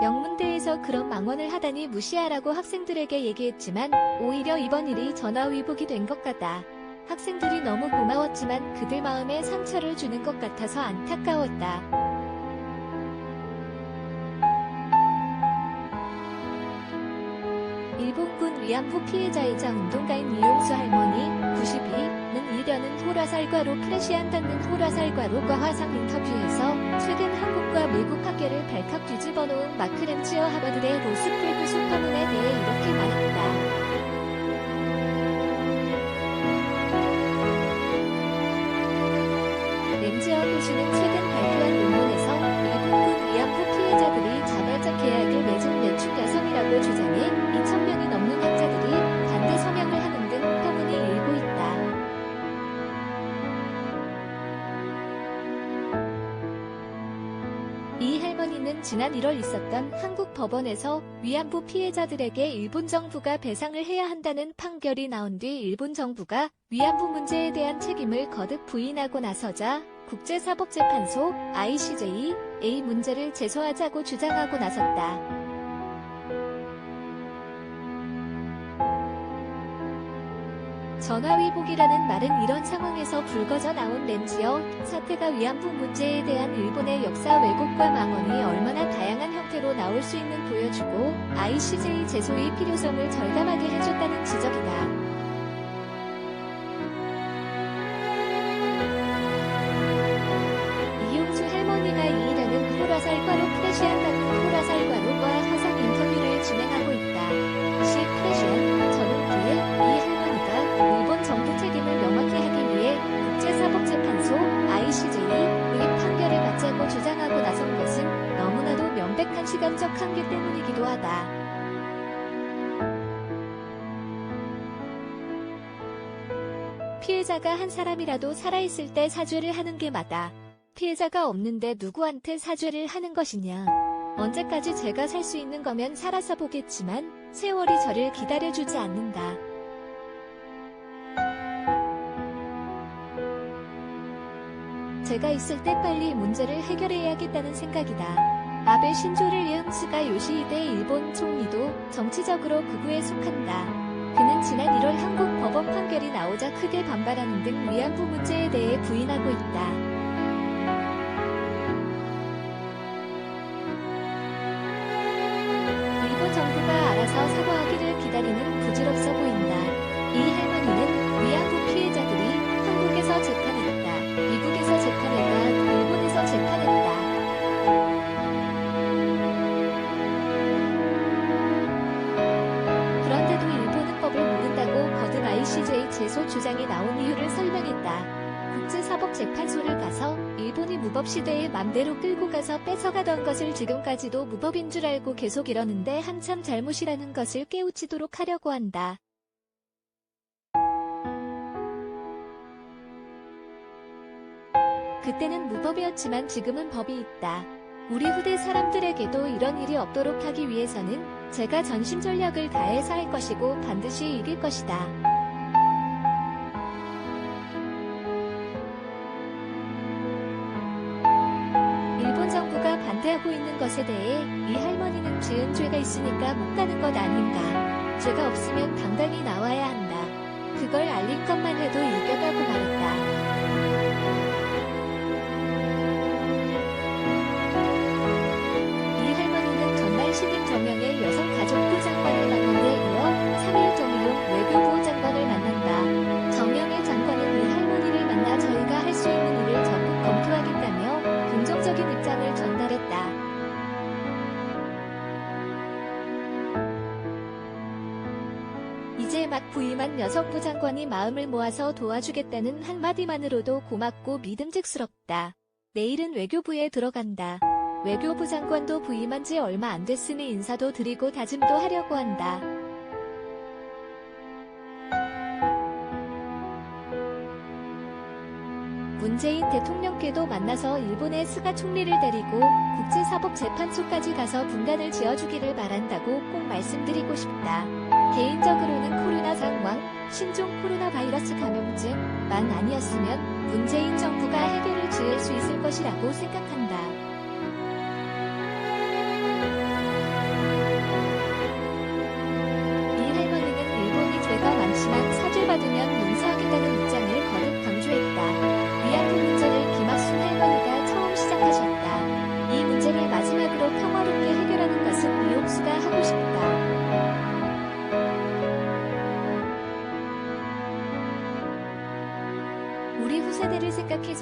영문대에서 그런 망언을 하다니 무시하라고 학생들에게 얘기했지만 오히려 이번 일이 전화위복이 된 것 같다. 학생들이 너무 고마웠지만 그들 마음에 상처를 주는 것 같아서 안타까웠다. 일본군 위안부 피해자이자 운동가인 이용수 할머니 92는 일련은 호라살과로 프레시안 닿는 호라살과로과 화상 인터뷰에서 최근 한국과 미국 학계를 발칵 뒤집어 놓은 마크 램지어 하버드대 로스쿨 교수 파문에 대해 이렇게 말했다. 램지어 교수는 최근 발표한 논문에서 일본군 위안부 피해자들이 자발적 계약을 맺은 매축 여성이라고 주장해 2,000명이 넘는 학자들이 반대 서명을 하는 등 파문이 일고 있다. 이 할머니는 지난 1월 있었던 한국 법원에서 위안부 피해자들에게 일본 정부가 배상을 해야 한다는 판결이 나온 뒤 일본 정부가 위안부 문제에 대한 책임을 거듭 부인하고 나서자 국제사법재판소 ICJ의 문제를 제소하자고 주장하고 나섰다. 전화위복이라는 말은 이런 상황에서 불거져 나온 램지어 사태가 위안부 문제에 대한 일본의 역사 왜곡과 망언이 얼마나 다양한 형태로 나올 수 있는 보여주고 ICJ 제소의 필요성을 절감하게 해줬다는 지적이다. 이용수 할머니가 이일하는 호라살과로 프레시안 닿는 호라살과로과 화상 인터뷰를 진행하고 있다. 시 프레시안 저는 그의 이 할머니가 일본 정부 책임을 명확히 하기 위해 국제사법재판소 ICJ의 판결을 받자고 주장하고 나선 것은 너무나도 명백한 시간적 한계 때문이기도 하다. 피해자가 한 사람이라도 살아있을 때 사죄를 하는 게 맞아. 피해자가 없는데 누구한테 사죄를 하는 것이냐. 언제까지 제가 살 수 있는 거면 살아서 보겠지만 세월이 저를 기다려주지 않는다. 제가 있을 때 빨리 문제를 해결해야겠다는 생각이다. 아베 신조를 예응스가 요시히데 일본 총리도 정치적으로 극우에 속한다. 그는 지난 1월 한국 법원 판결이 나오자 크게 반발하는 등 위안부 문제에 대해 부인하고 있다. 일본 정부가 알아서 사과하기를 기다리는 부질없어 보인다. 이 할머니는 위안부 피해자들이 한국에서 재판했다. 미국에서 재판했다. 일본에서 재판했다. 그런데도 일본은 법을 모른다고 거듭 ICJ 제소 주장이 나온 이유를 설명했다. 국제사법재판소를 가서 일본이 무법시대에 맘대로 끌고 가서 뺏어가던 것을 지금까지도 무법인 줄 알고 계속 이러는데 한참 잘못이라는 것을 깨우치도록 하려고 한다. 그때는 무법이었지만 지금은 법이 있다. 우리 후대 사람들에게도 이런 일이 없도록 하기 위해서는 제가 전심전력을 다해서 할 것이고 반드시 이길 것이다. 일본 정부가 반대하고 있는 것에 대해 이 할머니는 지은 죄가 있으니까 못 가는 것 아닌가. 죄가 없으면 당당히 나와야 한다. 그걸 알린 것만 해도 이겨가고 말았다. 신임 정영의 여성가족부 장관을 만난 데 이어 3일 정의용 외교부 장관을 만난다. 정영의 장관은 이 할머니를 만나 저희가 할 수 있는 일을 적극 검토하겠다며 긍정적인 입장을 전달했다. 이제 막 부임한 여성부 장관이 마음을 모아서 도와주겠다는 한마디만으로도 고맙고 믿음직스럽다. 내일은 외교부에 들어간다. 외교부 장관도 부임한 지 얼마 안 됐으니 인사도 드리고 다짐도 하려고 한다. 문재인 대통령께도 만나서 일본의 스가 총리를 데리고 국제사법재판소까지 가서 분간을 지어주기를 바란다고 꼭 말씀드리고 싶다. 개인적으로는 코로나 상황, 신종 코로나 바이러스 감염증만 아니었으면 문재인 정부가 해결을 지을 수 있을 것이라고 생각한다.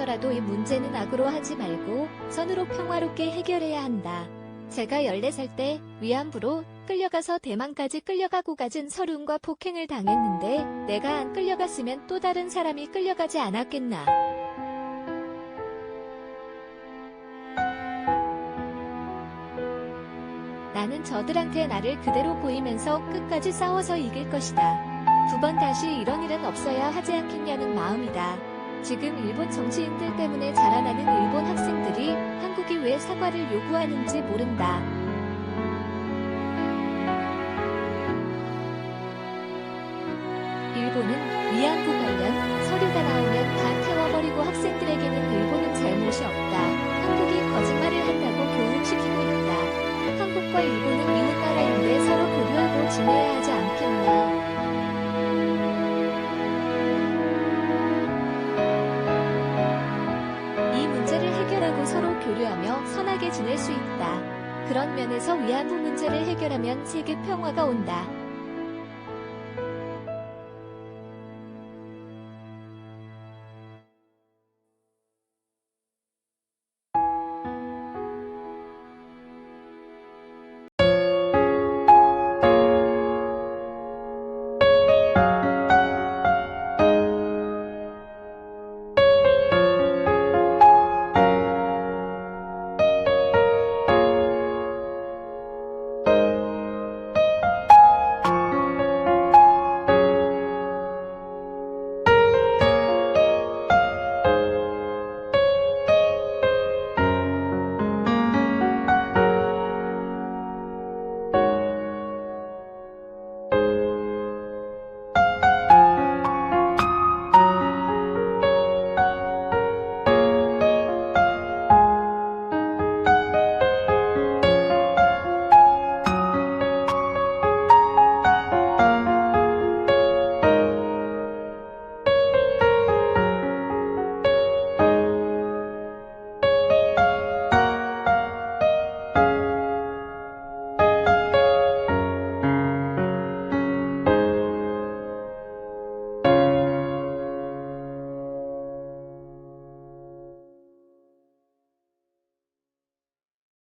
하더라도 이 문제는 악으로 하지 말고 선으로 평화롭게 해결해야 한다. 제가 14살 때 위안부로 끌려가서 대만까지 끌려가고 갖은 서름과 폭행을 당했는데 내가 안 끌려갔으면 또 다른 사람이 끌려가지 않았겠나. 나는 저들한테 나를 그대로 보이면서 끝까지 싸워서 이길 것이다. 두 번 다시 이런 일은 없어야 하지 않겠냐는 마음이다. 지금 일본 정치인들 때문에 자라나는 일본 학생들이 한국이 왜 사과를 요구하는지 모른다. 일본은 위안부 관련 서류가 나오면 다 태워버리고 학생들에게는 일본은 잘못이 없다. 한국이 거짓말을 한다고 교훈시키고 있다. 한국과 일본은 이웃 나라인데 서로 교류하고 지내야 하지 않겠나. 이 문제를 해결하고 서로 교류하며 선하게 지낼 수 있다. 그런 면에서 위안부 문제를 해결하면 세계 평화가 온다.